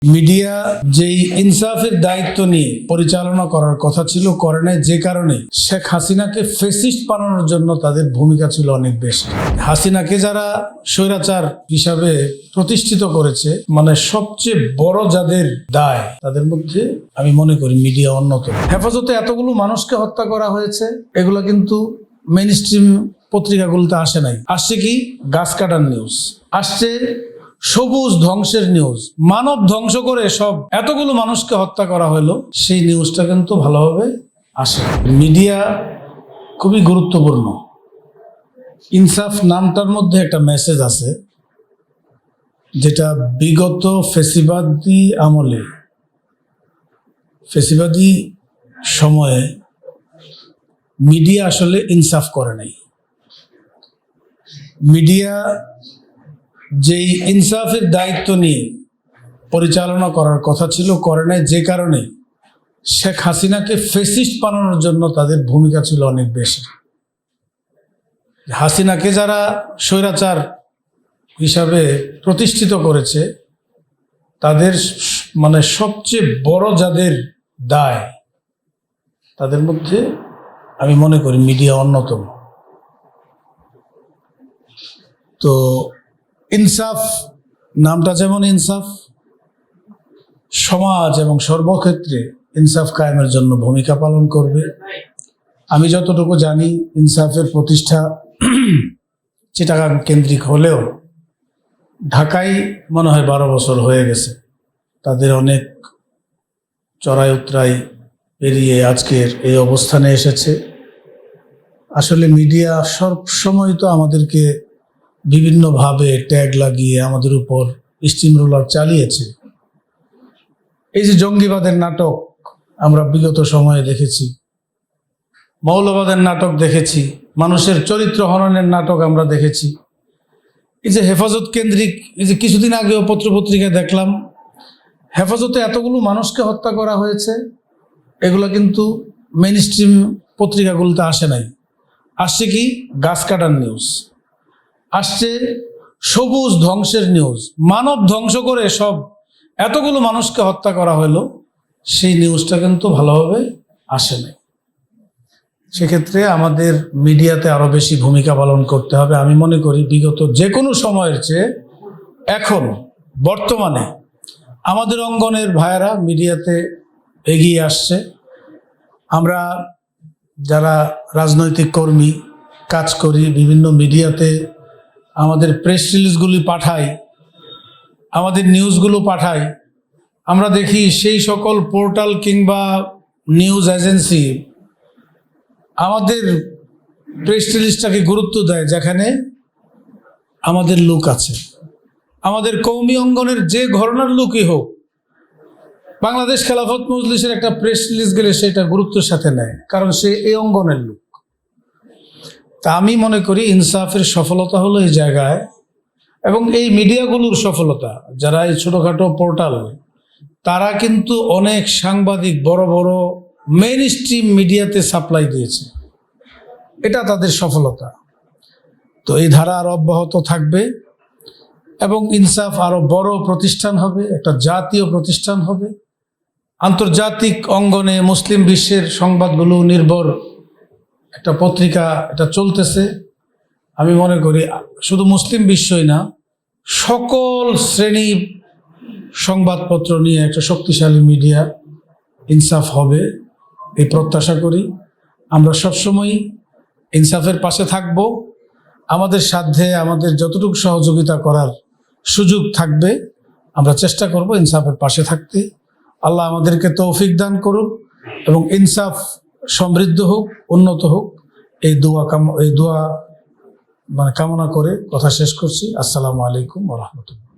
Media যেই ইনসাফের দায়িত্ব নিয়ে পরিচালনা করার কথা ছিল করে নাই, যে কারণে শেখ হাসিনাকে ফেসিস্ট বানানোর জন্য তাদের ভূমিকা ছিল অনেক বেশি। হাসিনাকে যারা স্বৈরাচার হিসাবে প্রতিষ্ঠিত করেছে, মানে সবচেয়ে বড় যাদের দায়, তাদের মধ্যে আমি মনে করি মিডিয়া অন্যতম। হেফাজতে এতগুলো মানুষকে হত্যা করা হয়েছে, এগুলো কিন্তু মেইন স্ট্রিম পত্রিকাগুলোতে আসে নাই। আসছে কি? গাছ কাটার নিউজ আসছে, সবুজ ধ্বংসের নিউজ, মানব ধ্বংস করে সব এতগুলো মানুষকে হত্যা করা হলো, সেই নিউজটা কিন্তু ভালোভাবে আসে। মিডিয়া খুবই গুরুত্বপূর্ণ। ইনসাফ নামটার মধ্যে একটা মেসেজ আছে, যেটা বিগত ফেসিবাদী আমলে, ফেসিবাদী সময়ে মিডিয়া আসলে ইনসাফ করে নাই। মিডিয়া যেই ইনসাফের দায়িত্ব নিয়ে পরিচালনা করার কথা ছিল করে নাই, যে কারণে শেখ হাসিনাকে ফেসিস্ট বানানোর জন্য তাদের ভূমিকা ছিল অনেক বেশি। হাসিনাকে যারা স্বৈরাচার হিসাবে প্রতিষ্ঠিত করেছে, তাদের মানে সবচেয়ে বড় যাদের দায়, তাদের মধ্যে আমি মনে করি মিডিয়া অন্যতম। তো ইনসাফ নামটা যেমন ইনসাফ, সমাজ এবং সর্বক্ষেত্রে ইনসাফ কায়েমের জন্য ভূমিকা পালন করবে। আমি যতটুকু জানি, ইনসাফের প্রতিষ্ঠা চিটাগাং কেন্দ্রিক হলেও ঢাকায় মনে হয় 12 বছর হয়ে গেছে। তাদের অনেক চড়াই উতরাই পেরিয়ে আজকের এই অবস্থানে এসেছে। আসলে মিডিয়া সব সময় তো আমাদেরকে বিভিন্নভাবে ট্যাগ লাগিয়ে আমাদের উপর স্টিম রোলার চালিয়েছে। এই যে জঙ্গিবাদের নাটক আমরা বিগত সময়ে দেখেছি, মৌলবাদের নাটক দেখেছি, মানুষের চরিত্র হননের নাটক আমরা দেখেছি। এই যে হেফাজত কেন্দ্রিক, এই যে কিছুদিন আগেও পত্রপত্রিকায় দেখলাম হেফাজতে এতগুলো মানুষকে হত্যা করা হয়েছে, এগুলো কিন্তু মেইন স্ট্রিম পত্রিকাগুলোতে আসে নাই। আসছে কি? গাছ কাটার নিউজ আসছে, সবুজ ধ্বংসের নিউজ, মানব ধ্বংস করে সব এতগুলো মানুষকে হত্যা করা হলো, সেই নিউজটা কিন্তু ভালোভাবে আসে নাই। সেক্ষেত্রে আমাদের মিডিয়াতে আরো বেশি ভূমিকা পালন করতে হবে। আমি মনে করি বিগত যে কোনো সময়ের চেয়ে এখন বর্তমানে আমাদের অঙ্গনের ভাইয়েরা মিডিয়াতে এগিয়ে আসছে। আমরা যারা রাজনৈতিক কর্মী কাজ করি, বিভিন্ন মিডিয়াতে আমাদের প্রেস রিলিজগুলি পাঠাই, আমাদের নিউজগুলো পাঠাই। আমরা দেখি সেই সকল পোর্টাল কিংবা নিউজ এজেন্সি আমাদের প্রেস রিলিজটাকে গুরুত্ব দেয় যেখানে আমাদের লোক আছে। আমাদের কওমি অঙ্গনের যে ঘরানার লোকই হোক, বাংলাদেশ খেলাফত মজলিসের একটা প্রেস রিলিজ গেলে সেটা গুরুত্বের সাথে নেয়, কারণ সে এই অঙ্গনের লোক। তা আমি মনে করি ইনসাফের সফলতা হলো এই জায়গায়, এবং এই মিডিয়াগুলোর সফলতা, যারা এই ছোটোখাটো পোর্টাল, তারা কিন্তু অনেক সাংবাদিক বড় বড় মেইন স্ট্রিম মিডিয়াতে সাপ্লাই দিয়েছে। এটা তাদের সফলতা। তো এই ধারা আরো অব্যাহত থাকবে এবং ইনসাফ আরো বড় প্রতিষ্ঠান হবে, একটা জাতীয় প্রতিষ্ঠান হবে। আন্তর্জাতিক অঙ্গনে মুসলিম বিশ্বের সংবাদগুলো নির্ভর একটা পত্রিকা এটা চলতেছে। আমি মনে করি শুধু মুসলিম বিশ্বই না, সকল শ্রেণী সংবাদপত্র নিয়ে একটা শক্তিশালী মিডিয়া ইনসাফ হবে, এই প্রত্যাশা করি। আমরা সবসময় ইনসাফের পাশে থাকব। আমাদের সাধ্যে আমাদের যতটুকু সহযোগিতা করার সুযোগ থাকবে আমরা চেষ্টা করব ইনসাফের পাশে থাকতে। আল্লাহ আমাদেরকে তৌফিক দান করুন এবং ইনসাফ সমৃদ্ধ হোক, উন্নত হোক, এই দোয়া মানে কামনা করে কথা শেষ করছি। আসসালামু আলাইকুম ওয়া রাহমাতুল্লাহ।